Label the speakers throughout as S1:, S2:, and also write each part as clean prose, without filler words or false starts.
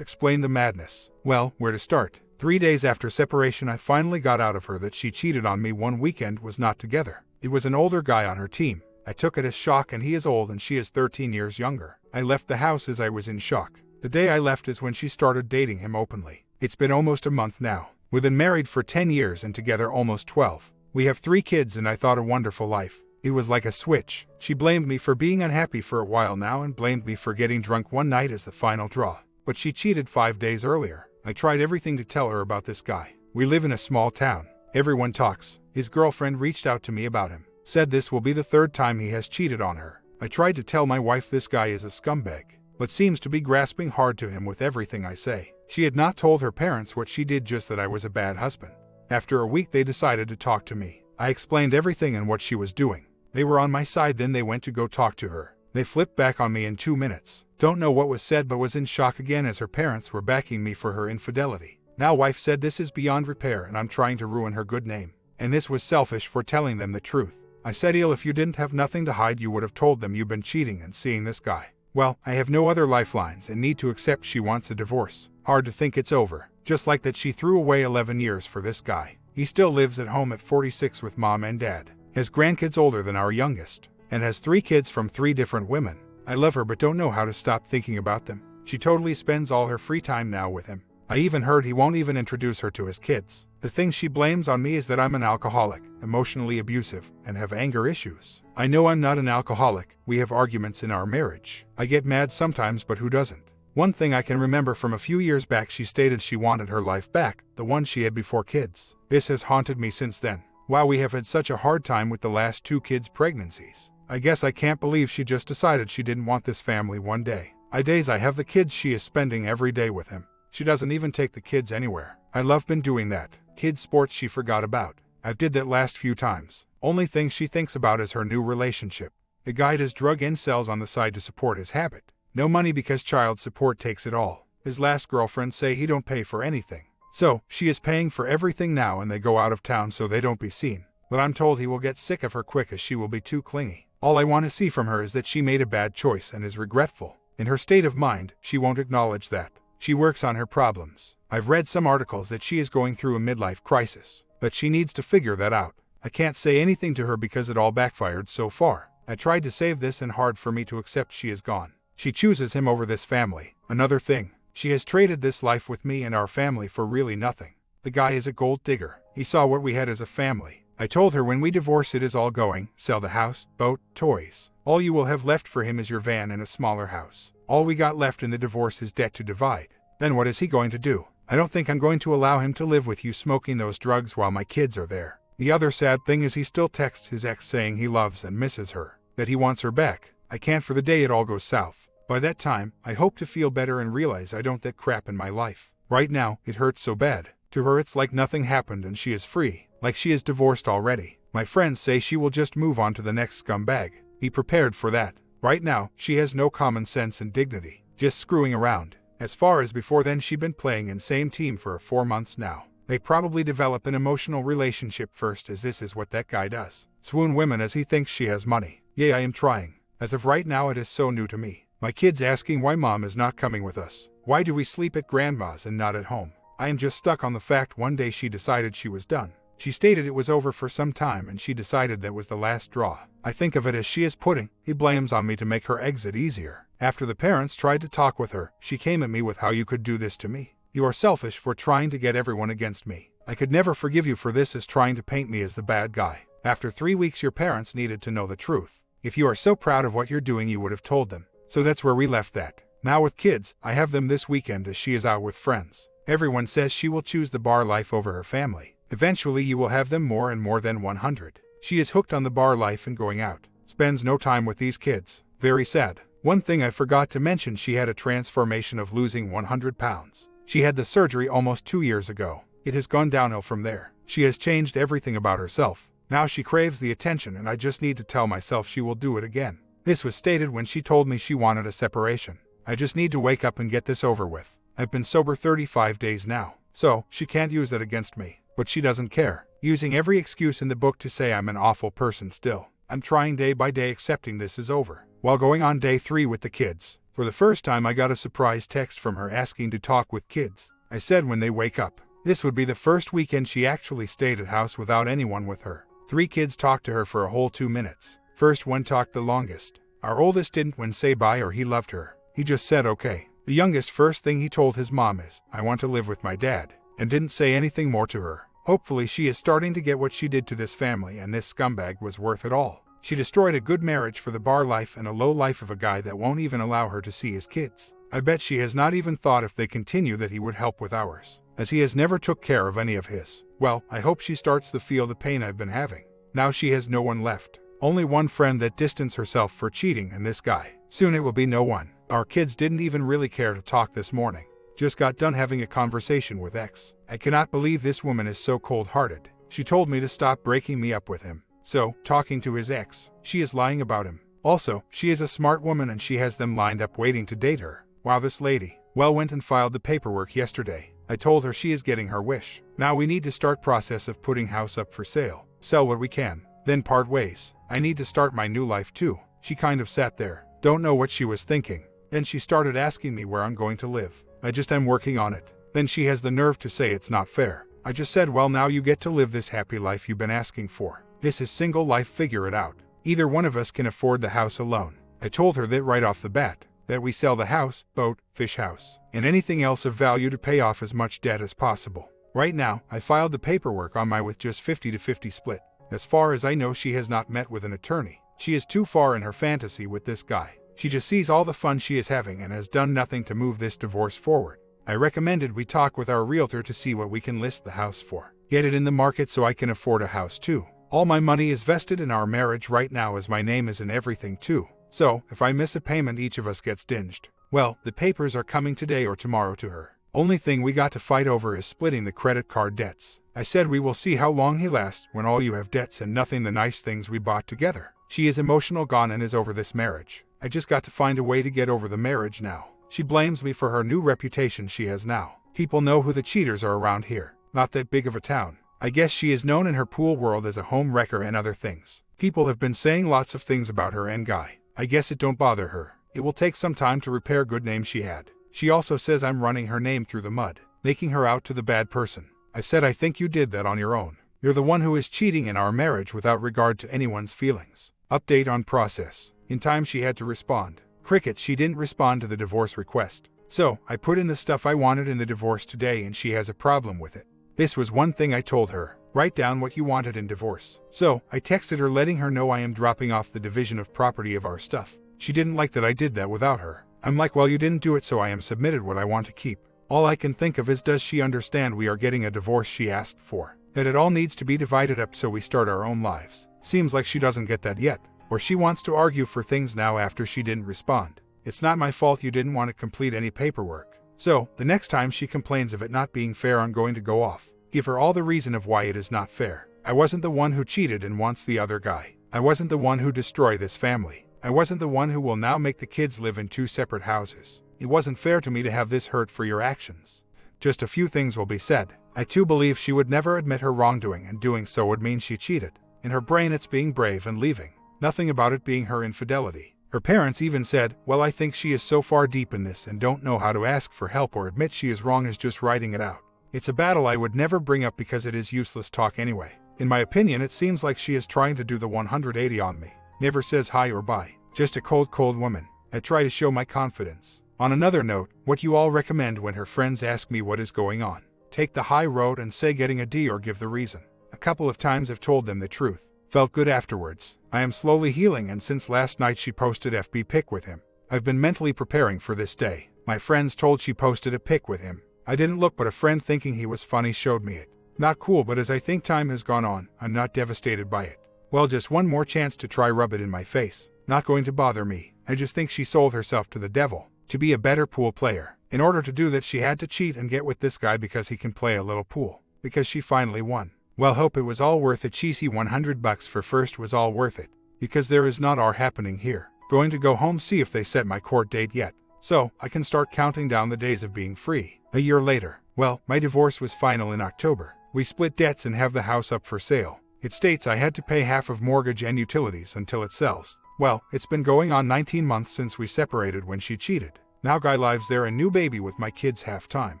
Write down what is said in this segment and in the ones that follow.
S1: Explain the madness. Well, where to start? 3 days after separation, I finally got out of her that she cheated on me one weekend was not together. It was an older guy on her team. I took it as shock, and he is old and she is 13 years younger. I left the house as I was in shock. The day I left is when she started dating him openly. It's been almost a month now. We've been married for 10 years and together almost 12. We have 3 kids and I thought a wonderful life. It was like a switch. She blamed me for being unhappy for a while now and blamed me for getting drunk one night as the final draw. But she cheated 5 days earlier. I tried everything to tell her about this guy. We live in a small town. Everyone talks. His girlfriend reached out to me about him. Said this will be the 3rd time he has cheated on her. I tried to tell my wife this guy is a scumbag, but seems to be grasping hard to him with everything I say. She had not told her parents what she did, just that I was a bad husband. After a week they decided to talk to me. I explained everything and what she was doing. They were on my side, then they went to go talk to her. They flipped back on me in 2 minutes. Don't know what was said, but was in shock again as her parents were backing me for her infidelity. Now wife said this is beyond repair and I'm trying to ruin her good name. And this was selfish for telling them the truth. I said, if you didn't have nothing to hide, you would have told them you've been cheating and seeing this guy. Well, I have no other lifelines and need to accept she wants a divorce. Hard to think it's over. Just like that, she threw away 11 years for this guy. He still lives at home at 46 with mom and dad. Has grandkids older than our youngest. And has 3 kids from 3 different women. I love her but don't know how to stop thinking about them. She totally spends all her free time now with him. I even heard he won't even introduce her to his kids. The thing she blames on me is that I'm an alcoholic, emotionally abusive, and have anger issues. I know I'm not an alcoholic. We have arguments in our marriage. I get mad sometimes, but who doesn't? One thing I can remember from a few years back, she stated she wanted her life back, the one she had before kids. This has haunted me since then. Wow, we have had such a hard time with the last 2 kids' pregnancies. I guess I can't believe she just decided she didn't want this family one day. I have the kids she is spending every day with him. She doesn't even take the kids anywhere. I love been doing that. Kids sports she forgot about. I've did that last few times. Only thing she thinks about is her new relationship. The guy does drug and sells on the side to support his habit. No money because child support takes it all. His last girlfriend say he don't pay for anything. So, she is paying for everything now and they go out of town so they don't be seen. But I'm told he will get sick of her quick as she will be too clingy. All I want to see from her is that she made a bad choice and is regretful. In her state of mind, she won't acknowledge that. She works on her problems. I've read some articles that she is going through a midlife crisis, but she needs to figure that out. I can't say anything to her because it all backfired so far. I tried to save this and hard for me to accept she is gone. She chooses him over this family. Another thing, she has traded this life with me and our family for really nothing. The guy is a gold digger. He saw what we had as a family. I told her when we divorce it is all going, sell the house, boat, toys. All you will have left for him is your van and a smaller house. All we got left in the divorce is debt to divide. Then what is he going to do? I don't think I'm going to allow him to live with you smoking those drugs while my kids are there. The other sad thing is he still texts his ex saying he loves and misses her, that he wants her back. I can't for the day it all goes south. By that time, I hope to feel better and realize I don't that crap in my life. Right now, it hurts so bad. To her it's like nothing happened and she is free, like she is divorced already. My friends say she will just move on to the next scumbag. Be prepared for that. Right now, she has no common sense and dignity, just screwing around. As far as before then, she'd been playing in same team for 4 months now. They probably develop an emotional relationship first, as this is what that guy does. Swoon women as he thinks she has money. Yeah, I am trying. As of right now it is so new to me. My kids asking why mom is not coming with us. Why do we sleep at grandma's and not at home? I am just stuck on the fact one day she decided she was done. She stated it was over for some time and she decided that was the last straw. I think of it as she is pudding. He blames on me to make her exit easier. After the parents tried to talk with her, she came at me with how you could do this to me. You are selfish for trying to get everyone against me. I could never forgive you for this, as trying to paint me as the bad guy. After 3 weeks your parents needed to know the truth. If you are so proud of what you're doing you would have told them. So that's where we left that. Now with kids, I have them this weekend as she is out with friends. Everyone says she will choose the bar life over her family. Eventually you will have them more and more than 100. She is hooked on the bar life and going out. Spends no time with these kids. Very sad. One thing I forgot to mention, she had a transformation of losing 100 pounds. She had the surgery almost 2 years ago. It has gone downhill from there. She has changed everything about herself. Now she craves the attention and I just need to tell myself she will do it again. This was stated when she told me she wanted a separation. I just need to wake up and get this over with. I've been sober 35 days now, so she can't use that against me. But she doesn't care, using every excuse in the book to say I'm an awful person still. I'm trying day by day accepting this is over. While going on day 3 with the kids, For the first time I got a surprise text from her asking to talk with kids. I said when they wake up. This would be the first weekend she actually stayed at house without anyone with her. 3 kids talked to her for a whole 2 minutes. First one talked the longest. Our oldest didn't when say bye or he loved her. He just said okay. The youngest first thing he told his mom is, I want to live with my dad, and didn't say anything more to her. Hopefully she is starting to get what she did to this family and this scumbag was worth it all. She destroyed a good marriage for the bar life and a low life of a guy that won't even allow her to see his kids. I bet she has not even thought if they continue that he would help with ours, as he has never took care of any of his. Well, I hope she starts to feel the pain I've been having. Now she has no one left. Only one friend that distanced herself for cheating and this guy. Soon it will be no one. Our kids didn't even really care to talk this morning. Just got done having a conversation with X. I cannot believe this woman is so cold-hearted. She told me to stop breaking me up with him. So, talking to his ex, she is lying about him. Also, she is a smart woman and she has them lined up waiting to date her. Wow, this lady, well, went and filed the paperwork yesterday. I told her she is getting her wish. Now we need to start process of putting house up for sale. Sell what we can, then part ways. I need to start my new life too. She kind of sat there, don't know what she was thinking. Then she started asking me where I'm going to live. I just am working on it. Then she has the nerve to say it's not fair. I just said, well, now you get to live this happy life you've been asking for. This is single life, figure it out. Either one of us can afford the house alone. I told her that right off the bat, that we sell the house, boat, fish house, and anything else of value to pay off as much debt as possible. Right now, I filed the paperwork on my with just 50-50 split. As far as I know, she has not met with an attorney. She is too far in her fantasy with this guy. She just sees all the fun she is having and has done nothing to move this divorce forward. I recommended we talk with our realtor to see what we can list the house for. Get it in the market so I can afford a house too. All my money is vested in our marriage right now as my name is in everything too. So, if I miss a payment each of us gets dinged. Well, the papers are coming today or tomorrow to her. Only thing we got to fight over is splitting the credit card debts. I said we will see how long he lasts when all you have debts and nothing the nice things we bought together. She is emotional gone and is over this marriage. I just got to find a way to get over the marriage now. She blames me for her new reputation she has now. People know who the cheaters are around here. Not that big of a town. I guess she is known in her pool world as a home wrecker and other things. People have been saying lots of things about her and Guy. I guess it don't bother her. It will take some time to repair good name she had. She also says I'm running her name through the mud, making her out to the bad person. I said I think you did that on your own. You're the one who is cheating in our marriage without regard to anyone's feelings. Update on process. In time she had to respond. Crickets, she didn't respond to the divorce request. So, I put in the stuff I wanted in the divorce today and she has a problem with it. This was one thing I told her. Write down what you wanted in divorce. So, I texted her letting her know I am dropping off the division of property of our stuff. She didn't like that I did that without her. I'm like, well, you didn't do it, so I am submitted what I want to keep. All I can think of is, does she understand we are getting a divorce she asked for? That it all needs to be divided up so we start our own lives. Seems like she doesn't get that yet. Or she wants to argue for things now after she didn't respond. It's not my fault you didn't want to complete any paperwork. So, the next time she complains of it not being fair, I'm going to go off. Give her all the reason of why it is not fair. I wasn't the one who cheated and wants the other guy. I wasn't the one who destroyed this family. I wasn't the one who will now make the kids live in 2 separate houses. It wasn't fair to me to have this hurt for your actions. Just a few things will be said. I too believe she would never admit her wrongdoing, and doing so would mean she cheated. In her brain it's being brave and leaving. Nothing about it being her infidelity. Her parents even said, well, I think she is so far deep in this and don't know how to ask for help or admit she is wrong as just writing it out. It's a battle I would never bring up because it is useless talk anyway. In my opinion, it seems like she is trying to do the 180 on me. Never says hi or bye. Just a cold woman. I try to show my confidence. On another note, what you all recommend when her friends ask me what is going on? Take the high road and say getting a D or give the reason. A couple of times I've told them the truth. Felt good afterwards. I am slowly healing, and since last night she posted FB pic with him. I've been mentally preparing for this day. My friends told she posted a pic with him. I didn't look, but a friend thinking he was funny showed me it. Not cool, but as I think time has gone on, I'm not devastated by it. Well, just one more chance to try rub it in my face. Not going to bother me. I just think she sold herself to the devil to be a better pool player. In order to do that, she had to cheat and get with this guy because he can play a little pool. Because she finally won. Well, hope it was all worth it. Cheesy $100 for first was all worth it. Because there is not our happening here. Going to go home, see if they set my court date yet. So, I can start counting down the days of being free. A year later. Well, my divorce was final in October. We split debts and have the house up for sale. It states I had to pay half of mortgage and utilities until it sells. Well, it's been going on 19 months since we separated when she cheated. Now guy lives there and new baby with my kids half-time.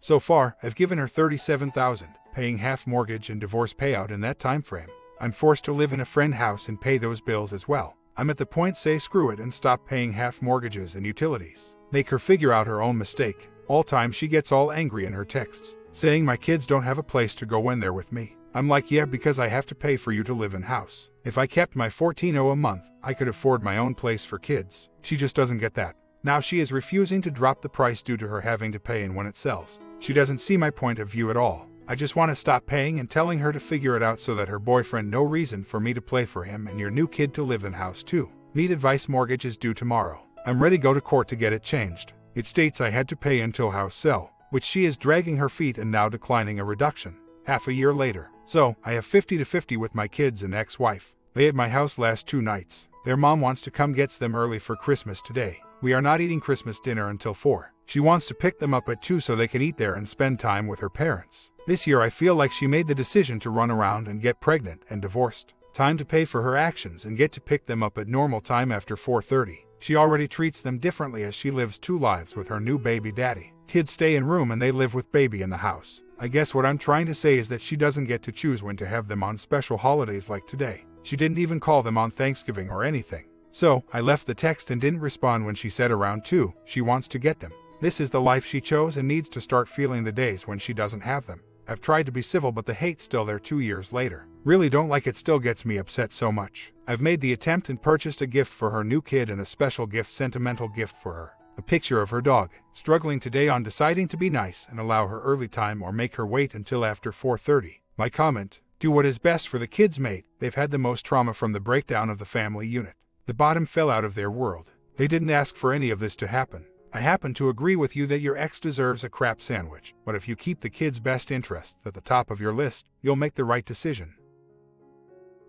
S1: So far, I've given her $37,000, paying half mortgage and divorce payout in that time frame. I'm forced to live in a friend house and pay those bills as well. I'm at the point say screw it and stop paying half mortgages and utilities. Make her figure out her own mistake. All time she gets all angry in her texts, saying my kids don't have a place to go when they're with me. I'm like, yeah, because I have to pay for you to live in house. If I kept my $14,000 a month, I could afford my own place for kids. She just doesn't get that. Now she is refusing to drop the price due to her having to pay in when it sells. She doesn't see my point of view at all. I just want to stop paying and telling her to figure it out so that her boyfriend no reason for me to play for him and your new kid to live in house too. Need advice. Mortgage is due tomorrow. I'm ready to go to court to get it changed. It states I had to pay until house sell, which she is dragging her feet and now declining a reduction. Half a year later. So, I have 50-50 with my kids and ex-wife. They at my house last 2 nights. Their mom wants to come gets them early for Christmas today. We are not eating Christmas dinner until 4. She wants to pick them up at 2 so they can eat there and spend time with her parents. This year I feel like she made the decision to run around and get pregnant and divorced. Time to pay for her actions and get to pick them up at normal time after 4:30. She already treats them differently as she lives 2 lives with her new baby daddy. Kids stay in room and they live with baby in the house. I guess what I'm trying to say is that she doesn't get to choose when to have them on special holidays like today. She didn't even call them on Thanksgiving or anything. So, I left the text and didn't respond when she said around 2, she wants to get them. This is the life she chose and needs to start feeling the days when she doesn't have them. I've tried to be civil but the hate's still there 2 years later. Really don't like it, still gets me upset so much. I've made the attempt and purchased a gift for her new kid and a special gift, sentimental gift for her. A picture of her dog, struggling today on deciding to be nice and allow her early time or make her wait until after 4:30. My comment, do what is best for the kids mate. They've had the most trauma from the breakdown of the family unit. The bottom fell out of their world. They didn't ask for any of this to happen. I happen to agree with you that your ex deserves a crap sandwich, but if you keep the kids' best interests at the top of your list, you'll make the right decision.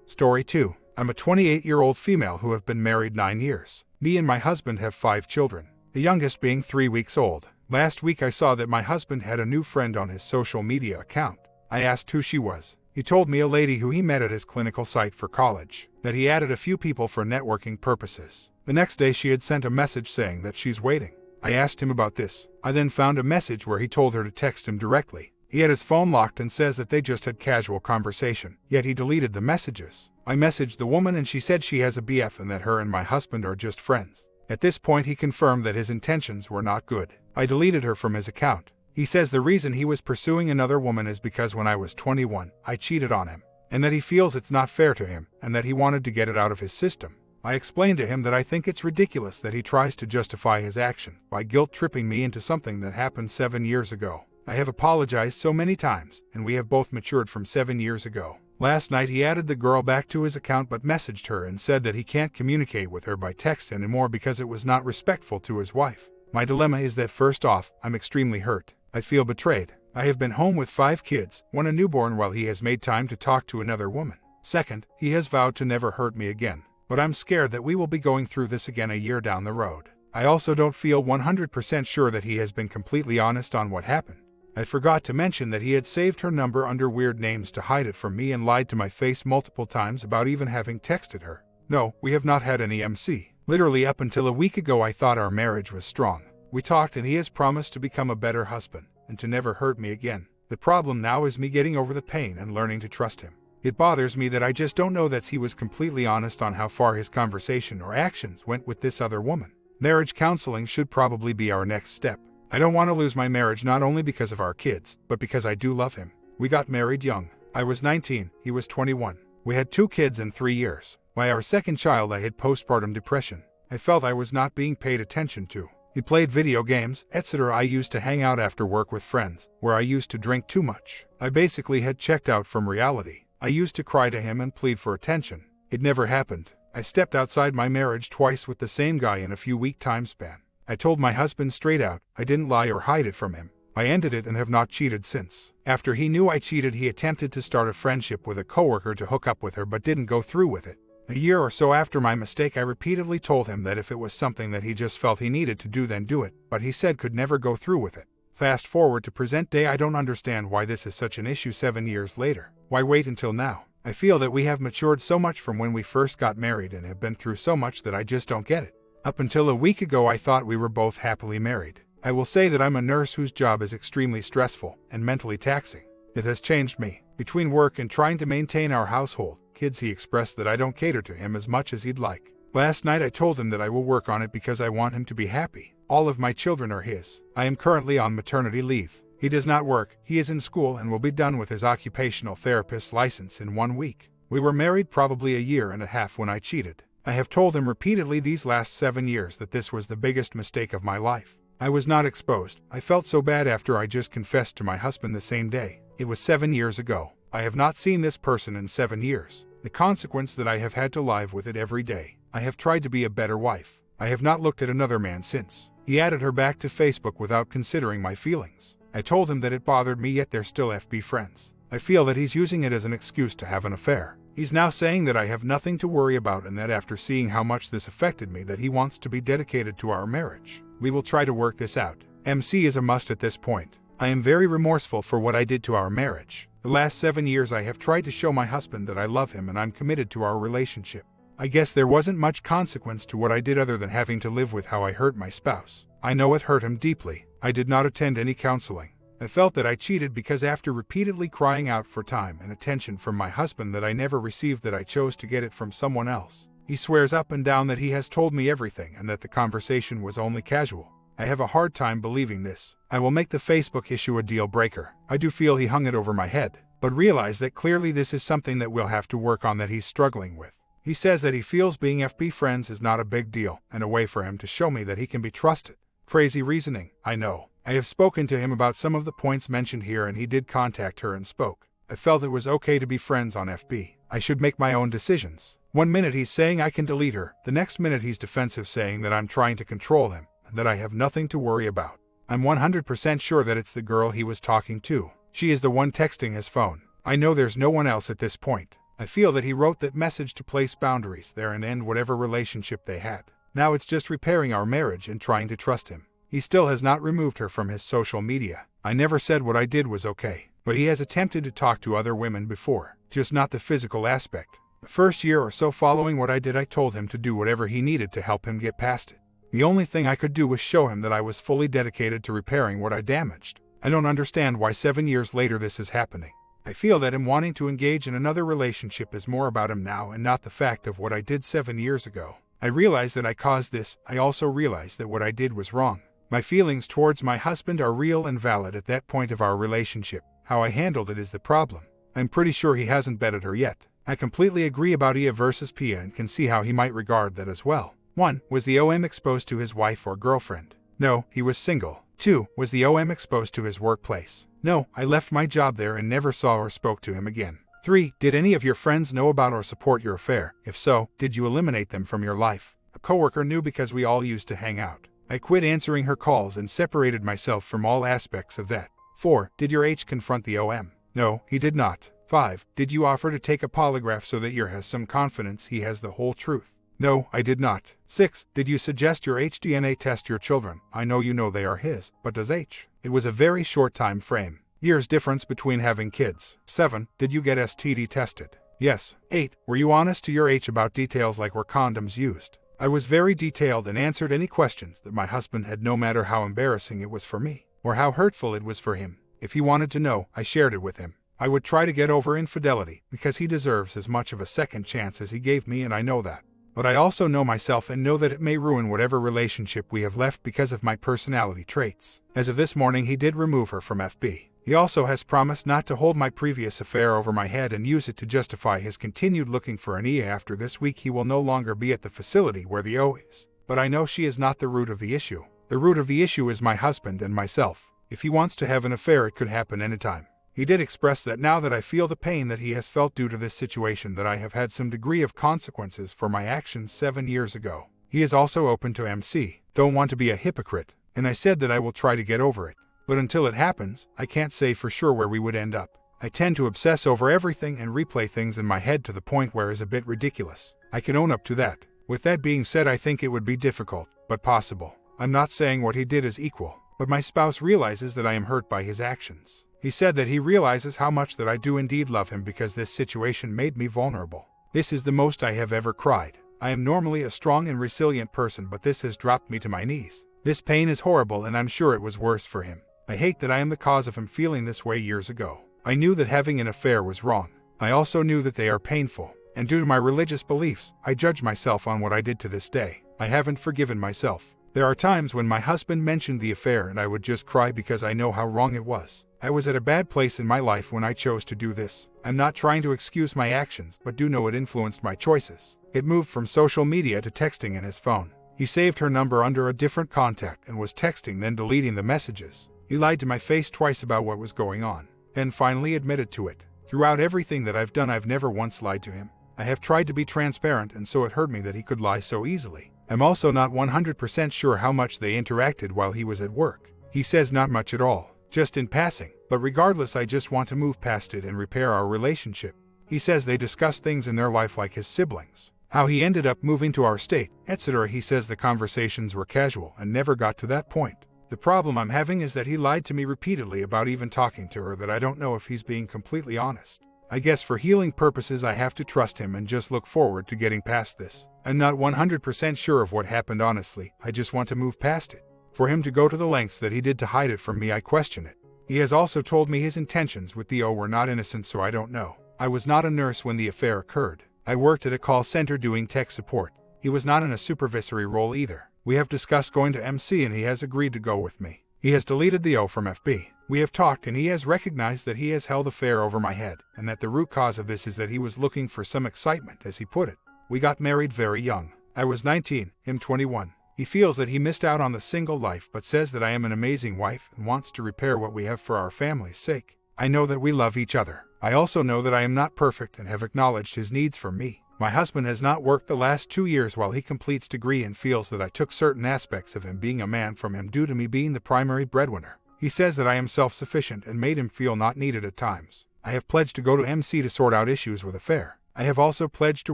S1: Story 2. I'm a 28-year-old female who have been married 9 years. Me and my husband have 5 children, the youngest being 3 weeks old. Last week I saw that my husband had a new friend on his social media account. I asked who she was. He told me a lady who he met at his clinical site for college, that he added a few people for networking purposes. The next day she had sent a message saying that she's waiting. I asked him about this. I then found a message where he told her to text him directly. He had his phone locked and says that they just had casual conversation, yet he deleted the messages. I messaged the woman and she said she has a BF and that her and my husband are just friends. At this point he confirmed that his intentions were not good. I deleted her from his account. He says the reason he was pursuing another woman is because when I was 21, I cheated on him, and that he feels it's not fair to him, and that he wanted to get it out of his system. I explained to him that I think it's ridiculous that he tries to justify his action by guilt-tripping me into something that happened 7 years ago. I have apologized so many times, and we have both matured from 7 years ago. Last night he added the girl back to his account but messaged her and said that he can't communicate with her by text anymore because it was not respectful to his wife. My dilemma is that first off, I'm extremely hurt. I feel betrayed. I have been home with 5 kids, 1 a newborn, while he has made time to talk to another woman. Second, he has vowed to never hurt me again. But I'm scared that we will be going through this again a year down the road. I also don't feel 100% sure that he has been completely honest on what happened. I forgot to mention that he had saved her number under weird names to hide it from me and lied to my face multiple times about even having texted her. No, we have not had any MC. Literally up until a week ago I thought our marriage was strong. We talked and he has promised to become a better husband and to never hurt me again. The problem now is me getting over the pain and learning to trust him. It bothers me that I just don't know that he was completely honest on how far his conversation or actions went with this other woman. Marriage counseling should probably be our next step. I don't want to lose my marriage not only because of our kids, but because I do love him. We got married young. I was 19, he was 21. We had 2 kids in 3 years. By our second child I had postpartum depression. I felt I was not being paid attention to. He played video games, etc. I used to hang out after work with friends, where I used to drink too much. I basically had checked out from reality. I used to cry to him and plead for attention. It never happened. I stepped outside my marriage twice with the same guy in a few-week time span. I told my husband straight out, I didn't lie or hide it from him. I ended it and have not cheated since. After he knew I cheated, he attempted to start a friendship with a coworker to hook up with her but didn't go through with it. A year or so after my mistake I repeatedly told him that if it was something that he just felt he needed to do then do it, but he said could never go through with it. Fast forward to present day, I don't understand why this is such an issue 7 years later. Why wait until now? I feel that we have matured so much from when we first got married and have been through so much that I just don't get it. Up until a week ago I thought we were both happily married. I will say that I'm a nurse whose job is extremely stressful and mentally taxing. It has changed me. Between work and trying to maintain our household, kids, he expressed that I don't cater to him as much as he'd like. Last night I told him that I will work on it because I want him to be happy. All of my children are his. I am currently on maternity leave. He does not work, he is in school and will be done with his occupational therapist license in 1 week. We were married probably a year and a half when I cheated. I have told him repeatedly these last 7 years that this was the biggest mistake of my life. I was not exposed. I felt so bad after I just confessed to my husband the same day. It was 7 years ago. I have not seen this person in 7 years. The consequence that I have had to live with it every day. I have tried to be a better wife. I have not looked at another man since. He added her back to Facebook without considering my feelings. I told him that it bothered me, yet they're still FB friends. I feel that he's using it as an excuse to have an affair. He's now saying that I have nothing to worry about and that after seeing how much this affected me that he wants to be dedicated to our marriage. We will try to work this out. MC is a must at this point. I am very remorseful for what I did to our marriage. The last 7 years I have tried to show my husband that I love him and I'm committed to our relationship. I guess there wasn't much consequence to what I did other than having to live with how I hurt my spouse. I know it hurt him deeply. I did not attend any counseling. I felt that I cheated because after repeatedly crying out for time and attention from my husband that I never received, that I chose to get it from someone else. He swears up and down that he has told me everything and that the conversation was only casual. I have a hard time believing this. I will make the Facebook issue a deal breaker. I do feel he hung it over my head, but realize that clearly this is something that we'll have to work on, that he's struggling with. He says that he feels being FB friends is not a big deal and a way for him to show me that he can be trusted. Crazy reasoning, I know. I have spoken to him about some of the points mentioned here and he did contact her and spoke. I felt it was okay to be friends on FB. I should make my own decisions. 1 minute he's saying I can delete her, the next minute he's defensive saying that I'm trying to control him and that I have nothing to worry about. I'm 100% sure that it's the girl he was talking to. She is the one texting his phone. I know there's no one else at this point. I feel that he wrote that message to place boundaries there and end whatever relationship they had. Now it's just repairing our marriage and trying to trust him. He still has not removed her from his social media. I never said what I did was okay, but he has attempted to talk to other women before, just not the physical aspect. The first year or so following what I did, I told him to do whatever he needed to help him get past it. The only thing I could do was show him that I was fully dedicated to repairing what I damaged. I don't understand why 7 years later this is happening. I feel that him wanting to engage in another relationship is more about him now and not the fact of what I did 7 years ago. I realize that I caused this. I also realize that what I did was wrong. My feelings towards my husband are real and valid at that point of our relationship. How I handled it is the problem. I'm pretty sure he hasn't betted her yet. I completely agree about Ia versus Pia and can see how he might regard that as well. 1. Was the OM exposed to his wife or girlfriend? No, he was single. 2. Was the OM exposed to his workplace? No, I left my job there and never saw or spoke to him again. 3. Did any of your friends know about or support your affair? If so, did you eliminate them from your life? A coworker knew because we all used to hang out. I quit answering her calls and separated myself from all aspects of that. 4. Did your H confront the OM? No, he did not. 5. Did you offer to take a polygraph so that your has some confidence he has the whole truth? No, I did not. 6. Did you suggest your H DNA test your children? I know you know they are his, but does H? It was a very short time frame. Years difference between having kids. 7. Did you get STD tested? Yes. 8. Were you honest to your H about details like were condoms used? I was very detailed and answered any questions that my husband had, no matter how embarrassing it was for me, or how hurtful it was for him. If he wanted to know, I shared it with him. I would try to get over infidelity, because he deserves as much of a second chance as he gave me, and I know that. But I also know myself and know that it may ruin whatever relationship we have left because of my personality traits. As of this morning, he did remove her from FB. He also has promised not to hold my previous affair over my head and use it to justify his continued looking for an Ia. After this week, he will no longer be at the facility where the O is. But I know she is not the root of the issue. The root of the issue is my husband and myself. If he wants to have an affair, it could happen anytime. He did express that now that I feel the pain that he has felt due to this situation, that I have had some degree of consequences for my actions 7 years ago. He is also open to MC. Don't want to be a hypocrite, and I said that I will try to get over it. But until it happens, I can't say for sure where we would end up. I tend to obsess over everything and replay things in my head to the point where it's a bit ridiculous. I can own up to that. With that being said, I think it would be difficult, but possible. I'm not saying what he did is equal. but my spouse realizes that I am hurt by his actions. He said that he realizes how much that I do indeed love him because this situation made me vulnerable. This is the most I have ever cried. I am normally a strong and resilient person, but this has dropped me to my knees. This pain is horrible, and I'm sure it was worse for him. I hate that I am the cause of him feeling this way years ago. I knew that having an affair was wrong. I also knew that they are painful, and due to my religious beliefs, I judge myself on what I did to this day. I haven't forgiven myself. There are times when my husband mentioned the affair and I would just cry because I know how wrong it was. I was at a bad place in my life when I chose to do this. I'm not trying to excuse my actions, but do know it influenced my choices. It moved from social media to texting in his phone. He saved her number under a different contact and was texting, then deleting the messages. He lied to my face twice about what was going on, and finally admitted to it. Throughout everything that I've done, I've never once lied to him. I have tried to be transparent, and so it hurt me that he could lie so easily. I'm also not 100% sure how much they interacted while he was at work. He says not much at all, just in passing, but regardless, I just want to move past it and repair our relationship. He says they discuss things in their life like his siblings, how he ended up moving to our state, etc. He says the conversations were casual and never got to that point. The problem I'm having is that he lied to me repeatedly about even talking to her, that I don't know if he's being completely honest. I guess for healing purposes I have to trust him and just look forward to getting past this. I'm not 100% sure of what happened honestly, I just want to move past it. For him to go to the lengths that he did to hide it from me, I question it. He has also told me his intentions with Theo were not innocent, so I don't know. I was not a nurse when the affair occurred. I worked at a call center doing tech support. He was not in a supervisory role either. We have discussed going to MC and he has agreed to go with me. He has deleted the O from FB. We have talked and he has recognized that he has held affair over my head, and that the root cause of this is that he was looking for some excitement, as he put it. We got married very young. I was 19, him 21. He feels that he missed out on the single life, but says that I am an amazing wife and wants to repair what we have for our family's sake. I know that we love each other. I also know that I am not perfect and have acknowledged his needs for me. My husband has not worked the last 2 years while he completes degree and feels that I took certain aspects of him being a man from him due to me being the primary breadwinner. He says that I am self-sufficient and made him feel not needed at times. I have pledged to go to MC to sort out issues with affair. I have also pledged to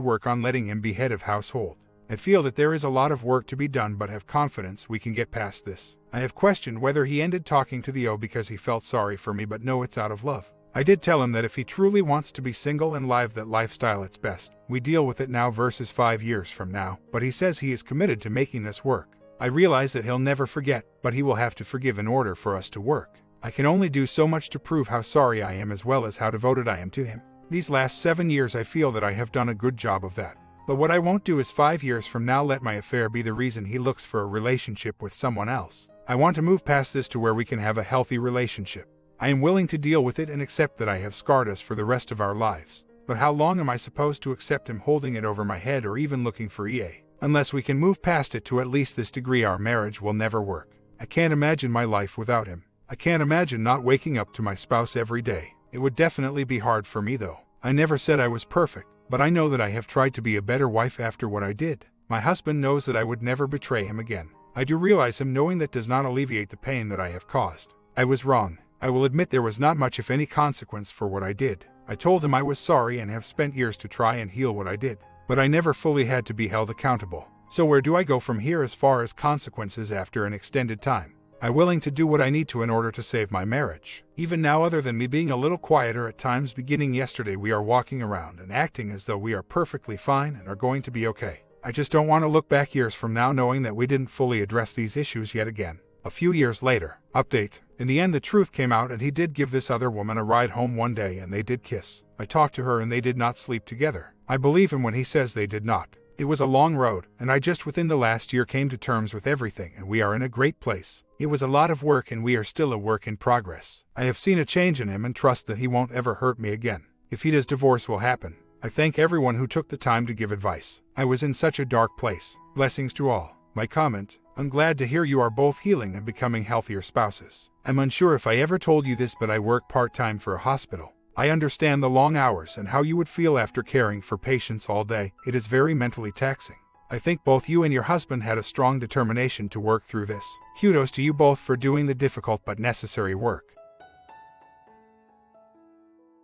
S1: work on letting him be head of household. I feel that there is a lot of work to be done, but have confidence we can get past this. I have questioned whether he ended talking to Theo because he felt sorry for me, but no, it's out of love. I did tell him that if he truly wants to be single and live that lifestyle, it's best we deal with it now versus 5 years from now, but he says he is committed to making this work. I realize that he'll never forget, but he will have to forgive in order for us to work. I can only do so much to prove how sorry I am, as well as how devoted I am to him. These last 7 years I feel that I have done a good job of that. But what I won't do is 5 years from now let my affair be the reason he looks for a relationship with someone else. I want to move past this to where we can have a healthy relationship. I am willing to deal with it and accept that I have scarred us for the rest of our lives. But how long am I supposed to accept him holding it over my head or even looking for EA? Unless we can move past it to at least this degree, our marriage will never work. I can't imagine my life without him. I can't imagine not waking up to my spouse every day. It would definitely be hard for me though. I never said I was perfect, but I know that I have tried to be a better wife after what I did. My husband knows that I would never betray him again. I do realize him knowing that does not alleviate the pain that I have caused. I was wrong. I will admit there was not much if any consequence for what I did. I told him I was sorry and have spent years to try and heal what I did. But I never fully had to be held accountable. So where do I go from here as far as consequences after an extended time? I'm willing to do what I need to in order to save my marriage. Even now, other than me being a little quieter at times beginning yesterday, we are walking around and acting as though we are perfectly fine and are going to be okay. I just don't want to look back years from now knowing that we didn't fully address these issues yet again. A few years later, update. In the end, the truth came out and he did give this other woman a ride home one day and they did kiss. I talked to her and they did not sleep together. I believe him when he says they did not. It was a long road, and I just within the last year came to terms with everything and we are in a great place. It was a lot of work and we are still a work in progress. I have seen a change in him and trust that he won't ever hurt me again. If he does, divorce will happen. I thank everyone who took the time to give advice. I was in such a dark place. Blessings to all. My comment: I'm glad to hear you are both healing and becoming healthier spouses. I'm unsure if I ever told you this, but I work part-time for a hospital. I understand the long hours and how you would feel after caring for patients all day. It is very mentally taxing. I think both you and your husband had a strong determination to work through this. Kudos to you both for doing the difficult but necessary work.